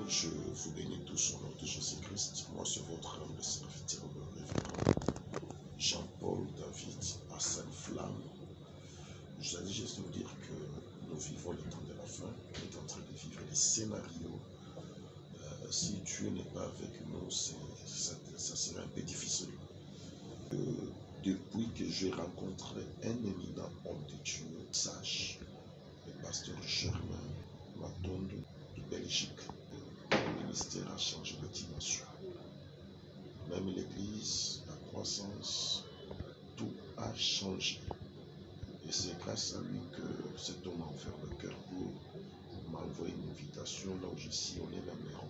Je vous bénis tous au nom de Jésus-Christ. Moi, c'est votre humble serviteur, le révérend Jean-Paul David Hassan Flamme. Je voulais juste vous dire que nous vivons le temps de la fin. On est en train de vivre des scénarios. Si Dieu n'est pas avec nous, ça serait un peu difficile. Depuis que j'ai rencontré un éminent homme de Dieu, sage, le pasteur Germain Matondo de Belgique, le ministère a changé de dimension. Même l'église, la croissance, tout a changé. Et c'est grâce à lui que cet homme a ouvert le cœur pour m'envoyer une invitation là où je suis, on est même l'Europe.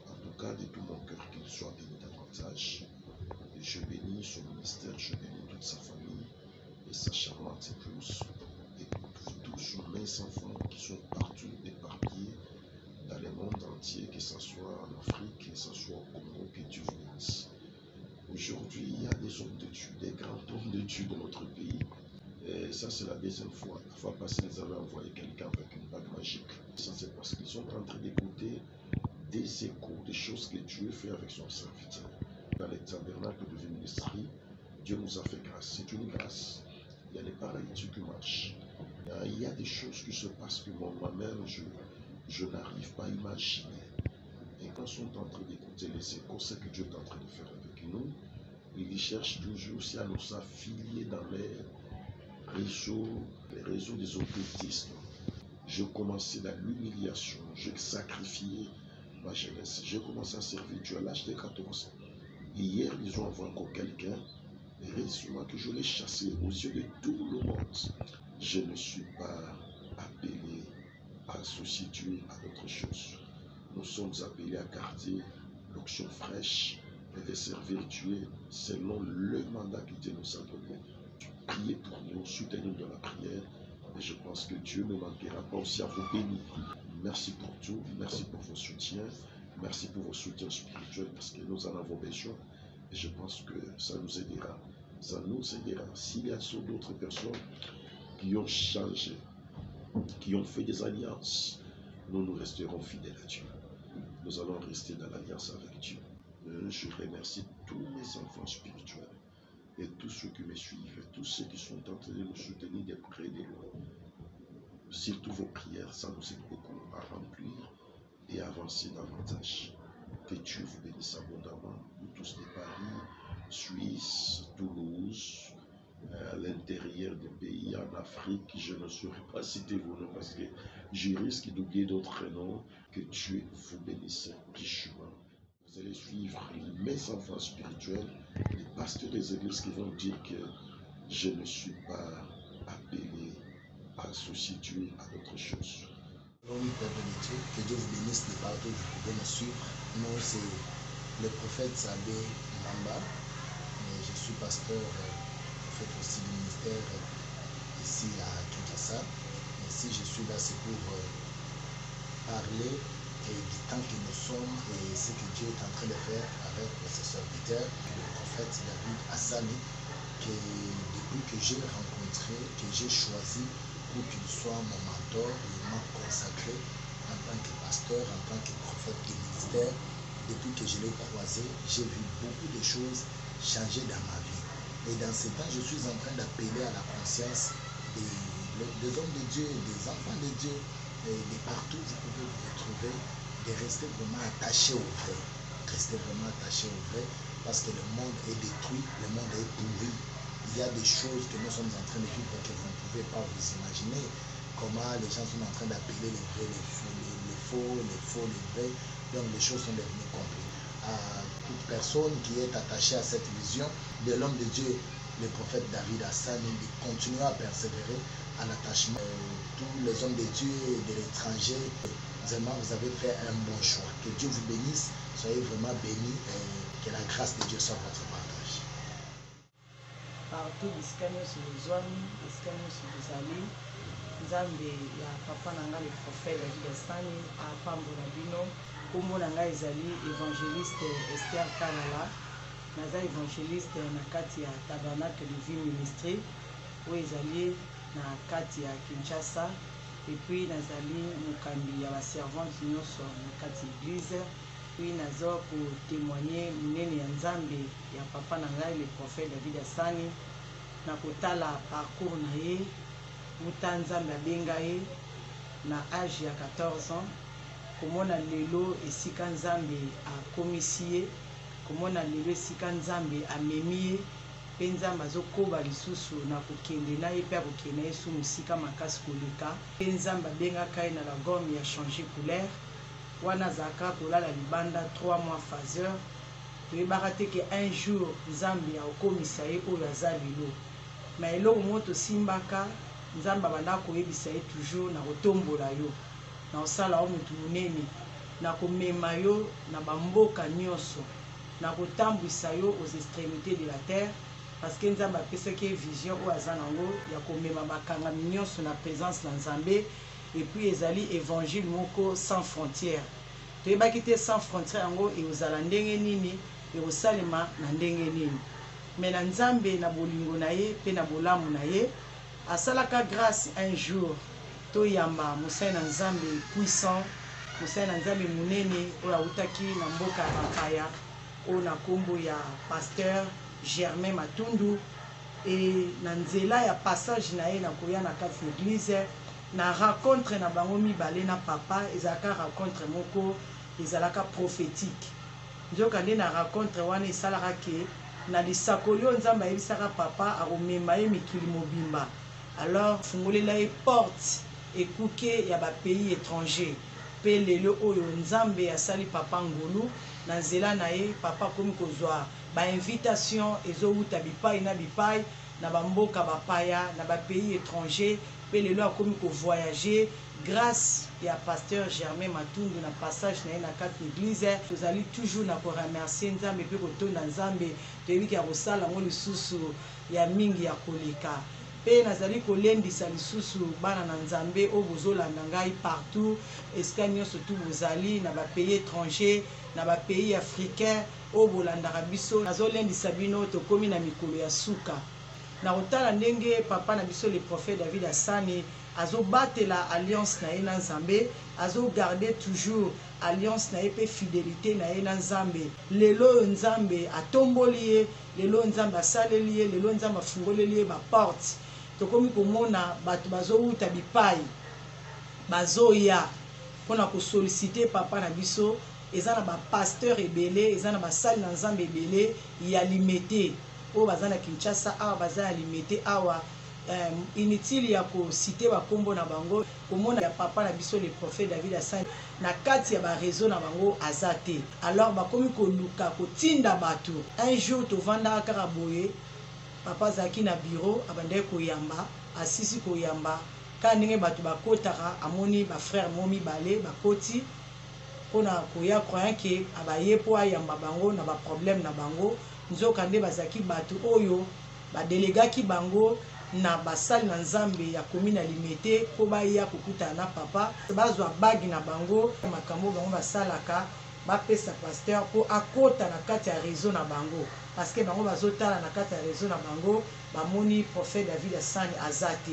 En tout cas, de tout mon cœur, qu'il soit béni davantage. Et je bénis son ministère, je bénis toute sa famille et sa charmante épouse. Et tous mes enfants qui sont partout éparpillés dans le monde entier, que ce soit en Afrique, que ce soit au Congo, que Dieu vous bénisse. Aujourd'hui, il y a des hommes de Dieu, des grands hommes de Dieu dans notre pays. Et ça, c'est la deuxième fois. La fois passée, ils avaient envoyé quelqu'un avec une bague magique. Ça, c'est parce qu'ils sont en train d'écouter des échos, des choses que Dieu fait avec son serviteur. Dans les tabernacles de ministrie, Dieu nous a fait grâce. C'est une grâce. Il y a des pareils Dieu qui marchent. Il y a des choses qui se passent que moi-même, je n'arrive pas à imaginer. Et quand ils sont en train d'écouter les échos, c'est que Dieu est en train de faire avec nous. Il cherche toujours aussi à nous affilier dans les réseaux des occultistes. Je commençais dans l'humiliation, j'ai sacrifié ma jeunesse. J'ai commencé à servir Dieu à l'âge de 14 ans. Et hier, ils ont envoyé encore quelqu'un, et récemment que je l'ai chassé aux yeux de tout le monde. Je ne suis pas appelé à associer Dieu à d'autres choses. Nous sommes appelés à garder l'onction fraîche et de servir Dieu selon le mandat que Dieu nous a donné. Priez pour nous, soutenez-nous dans la prière. Et je pense que Dieu ne manquera pas aussi à vous bénir. Merci pour tout, merci pour vos soutiens, merci pour vos soutiens spirituels parce que nous en avons besoin. Et je pense que ça nous aidera. Ça nous aidera. S'il y a d'autres personnes qui ont changé, qui ont fait des alliances, nous resterons fidèles à Dieu. Nous allons rester dans l'alliance avec Dieu. Je remercie tous mes enfants spirituels et tous ceux qui me suivent, et tous ceux qui sont en train de nous soutenir de près et de loin. Surtout vos prières, ça nous aide beaucoup à remplir et avancer davantage. Que Dieu vous bénisse abondamment, nous tous de Paris, Suisse, Toulouse, à l'intérieur des pays, en Afrique. Je ne saurais pas citer vos noms parce que je risque d'oublier d'autres noms. Que Dieu vous bénisse richement. Vous allez suivre mes enfants spirituels, les pasteurs des églises qui vont dire que je ne suis pas appelé à associer Dieu à d'autres choses. Oui, Père de Dieu, que Dieu vous bénisse de partout, vous pouvez me suivre. Nous, c'est le prophète Sabé Mamba. Je suis pasteur, prophète aussi du ministère ici à Kinshasa. Et si je suis là, c'est pour parler du temps que nous sommes et ce que Dieu est en train de faire avec ses serviteurs, le prophète David Hassani, que depuis que j'ai rencontré, que j'ai choisi pour qu'il soit mon mentor, il m'a consacré en tant que pasteur, en tant que prophète du ministère. Depuis que je l'ai croisé, j'ai vu beaucoup de choses changer dans ma vie. Et dans ce temps, je suis en train d'appeler à la conscience des hommes de Dieu, des enfants de Dieu, de partout vous pouvez vous retrouver, de rester vraiment attaché au vrai. Rester vraiment attaché au vrai, parce que le monde est détruit, le monde est pourri. Il y a des choses que nous sommes en train de vivre que vous ne pouvez pas vous imaginer. Comment les gens sont en train d'appeler les vrais, les faux, les vrais. Donc les choses sont devenues compliquées. À toute personne qui est attachée à cette vision de l'homme de Dieu, le prophète David Hassani, de continuer à persévérer à l'attachement. Tous les hommes de Dieu de l'étranger, vraiment vous avez fait un bon choix. Que Dieu vous bénisse, soyez vraiment bénis et que la grâce de Dieu soit votre partage. Partout bisika nyonso bozwami, bisika nyonso bozali, nzambe ya papa na ngai le prophète David Hassani apambola bino. Kombo na ngai ezali évangéliste Esther Kanala, naza évangéliste na kati ya tabernacle de vie ministry oyo ezali na kati ya Kinshasa et puis nazali mokambi ya baservante nyonso na kati église, puis naza kotémoigner monene ya nzambe ya papa na ngai le prophète David Asani, na kotala parcours na ye uta nzambe abenga ye na age ya 14 ans, komona lelo esika nzambe akomisi ye, komona lelo esika nzambe amemi ye, mpe nzambe azokoba lisusu na kokende na ye mpe akokende na ye su mosika makasi koleka, mpe nzambe abengaka ye na la gomme ya changer couleur, wana azalaka kolala libanda 3 mois phaseur. Toyebaka te ke un jour nzambe akokomisa ye oyo aza lelo, ma eloko moko tosimbaka nzambe abanda koyebisa ye toujours na kotombola yo, na kosala yo motu monene, na komema yo na bamboka nyonso, na kotambwisa yo aux extrémités de la terre, parce que nzambe apesaki vision oyo aza nango ya komema bakangami nyonso na présence na nzambe, et puis ezali évangile moko sans frontières. Toyebaki te sans frontières yango ekozala ndenge nini, ekosalema na ndenge nini, mais na nzambe na bolingo na ye mpe na bolamu na ye asalaka grâce un jour toyamba mosali na nzambe puissant, mosali na nzambe monene oyo autaki na mboka ya bapaya oyo na nkombo ya pasteur Germain Matundu, e na nzela ya passage na ye na koya na kati l'église na rencontre na bango mibale na papa, ezalaka rencontre moko ezalaka prophétique. Nzoka nde na rencontre wana esalaka ke na lisakoli oyo nzambe ayebisaka papa akomema ye mikili mobimba, alors fungolela ye porte ekuke ya bapays étranger, mpe lelo oyo nzambe asali papa ngolu na nzela na ye, papa akomi kozwa bainvitation ezowuta bipai na bipai na bamboka bapaya na bapays étranger, mpe lelo akomi kovoyager grâce ya pasteur Germain Matundu na passage na ye na kati église. Tozali toujours na koremercier nzambe mpe kotonda nzambe, toyebi ya kosala ngo lisusu ya mingi ya koleka, mpe nazali kolendisa lisusu bana na nzambe oyo bozolanda ngai partout esika nyonso tu bozali na bapays étranger na bapays africain oyo bolandaka biso, nazolendisa bino tokomi na mikolo ya suka na kotala ndenge papa na biso le prophète David Asani azobatela alliance na ye na nzambe, azogarde toujours alliance na ye mpe fidélité na ye na nzambe. Lelo oyo nzambe atomboli ye, lelo nzambe asaleli ye, lelo nzambe afungoleli ye baporte, tokomi komona bato bazowuta bipai bazoya mpona kosolicite papa na biso, eza na bapasteur ebele, eza na basali na nzambe ebele ya limete oyo baza na Kinshasa awa, baza ya limete awa, inutile ya kosite bakombo na bango, komona ya papa na biso le prophète David Asani na kati ya bareseau na bango aza te, alors bakomi koluka kotinda bato. Un jour tovandaka kaka boye, papa azalaki na bureau abandaki koyamba, asisi koyamba ka ndenge bato bakotaka, amoni bafrère mo mibale bakoti mpona koya croyant ke abaye mpo ayamba bango na baproblème na bango, nzoka nde bazalaki bato oyo badelegaki bango na basali na nzambe ya komi na limete mpo baya kokutana na papa, bazwa bagi na bango makambo bango basalaka bapesa pasteur mpo akota na kati ya réseau na bango, parce que bango bazotala na kati ya réseau na bango bamoni prophète David Asani aza te,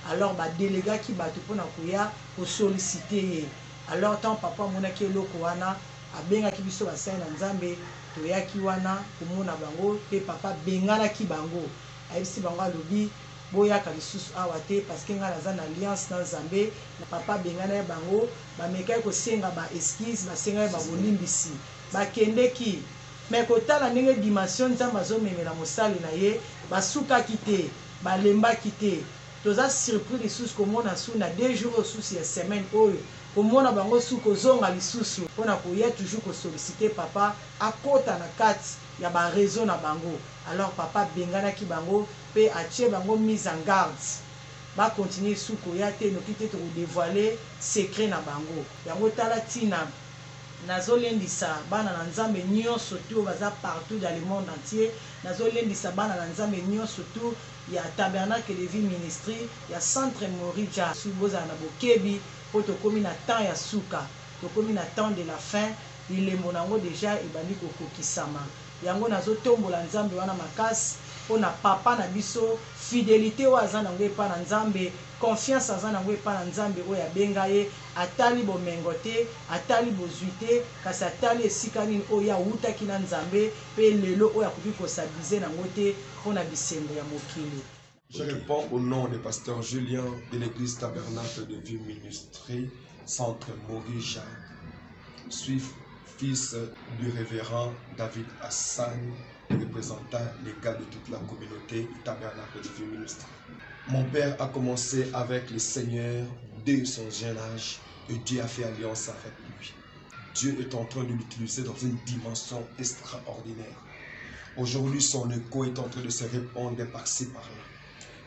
alors badelegaki bato mpona koya kosolicite ye. Alors tant papa amonaki eloko wana abengaki biso basali na nzambe, toyaki wana komona bango mpe papa benganaki bango, ayebisi bango alobi boyaka lisusu awa te parce que ngai naza na alliance na nzambe, na papa bengana ye bango, bamekaki kosenga ba esquisse, basengaki babolimbisi, bakendeki me kotala ndenge dimension nzambe azomemela mosali na ye, basukaki te, balembaki te. Toza surpris lisusu komona su na 2 jours osusu ya semaine oyo komona bango su kozonga lisusu mpona koya toujours kosolicite papa akota na kati ya bareseau na bango. Alors papa benganaki bango mpe atie bango mise en garde, bakontinue su koya te, noki te tokodévoile secret na bango. Yango tala ntina nazolendisa bana na nzambe nyonso tu baza partout dans le monde entier, nazolendisa bana na nzambe nyonso tu ya tabernacle de vie ministry ya centre Morija su bozala na bokebi po tokomi na temps ya suka, tokomi na temps de la fin, ilembo nango deja ebandi kokokisama. Yango nazotombola nzambe wana makasi mpona papa na biso, fidélité oyo aza nango epa na nzambe, confiance aza nango epa na nzambe oyo abenga ye atali bomengo te atali bozwi te kasi atali esika nini oyo awutaki na nzambe mpe lelo oyo akoki kosabize nango te mpona bisembo ya mokili. Je réponds au nom du pasteur Julien de l'église tabernacle de Vie Ministrie, centre Morija. Je suis fils du révérend David Hassan, représentant légal de toute la communauté du tabernacle de Vie Ministrie. Mon père a commencé avec le Seigneur dès son jeune âge et Dieu a fait alliance avec lui. Dieu est en train de l'utiliser dans une dimension extraordinaire. Aujourd'hui, son écho est en train de se répandre par-ci par-là.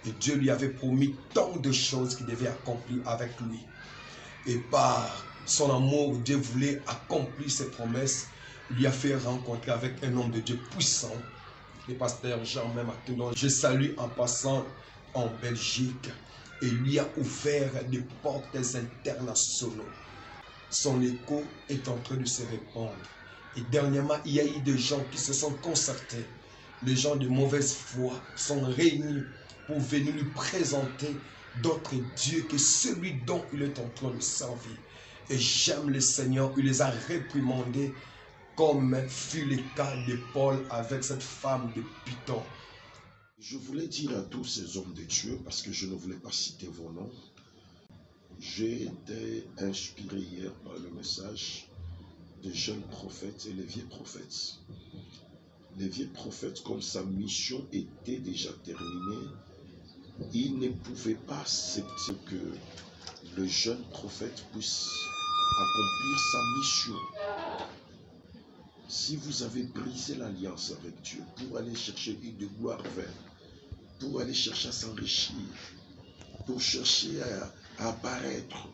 Et Dieu lui avait promis tant de choses qu'il devait accomplir avec lui. Et par son amour, Dieu voulait accomplir ses promesses. Il lui a fait rencontrer avec un homme de Dieu puissant, le pasteur Jean-Même Attelon. Je salue en passant en Belgique et lui a ouvert des portes internationaux. Son écho est en train de se répandre. Et dernièrement, il y a eu des gens qui se sont concertés. Les gens de mauvaise foi sont réunis pour venir lui présenter d'autres dieux que celui dont il est en train de servir. Et j'aime le Seigneur, il les a réprimandés comme fut le cas de Paul avec cette femme de Python. Je voulais dire à tous ces hommes de Dieu, parce que je ne voulais pas citer vos noms, j'ai été inspiré hier par le message des jeunes prophètes et les vieux prophètes. Les vieux prophètes, comme sa mission était déjà terminée, ils ne pouvaient pas accepter que le jeune prophète puisse accomplir sa mission. Si vous avez brisé l'alliance avec Dieu pour aller chercher une de gloire vers, pour aller chercher à s'enrichir, pour chercher à apparaître,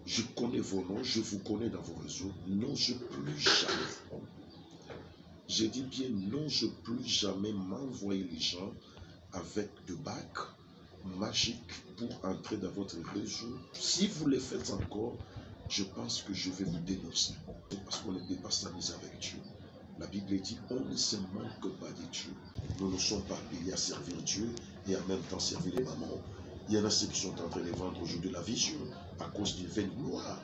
je connais vos noms, je vous connais dans vos réseaux, n'ose plus jamais. Je dis bien, n'ose plus jamais m'envoyer les gens avec de bacs magiques pour entrer dans votre réseau. Si vous le faites encore, je pense que je vais vous dénoncer. Parce qu'on ne peut pas s'amuser avec Dieu. La Bible dit, on ne se manque pas de Dieu. Nous ne sommes pas appelés à servir Dieu et en même temps servir les mamans. Il y en a ceux qui sont en train de vendre aujourd'hui la vision à cause d'une vaine gloire.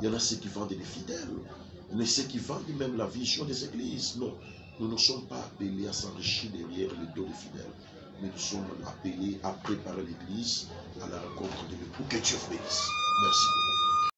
Il y en a ceux qui vendent les fidèles. Il y en a ceux qui vendent même la vision des églises. Non, nous ne sommes pas appelés à s'enrichir derrière les dos des fidèles. Mais nous sommes appelés à préparer l'église à la rencontre de l'époux. Que Dieu vous bénisse. Merci beaucoup.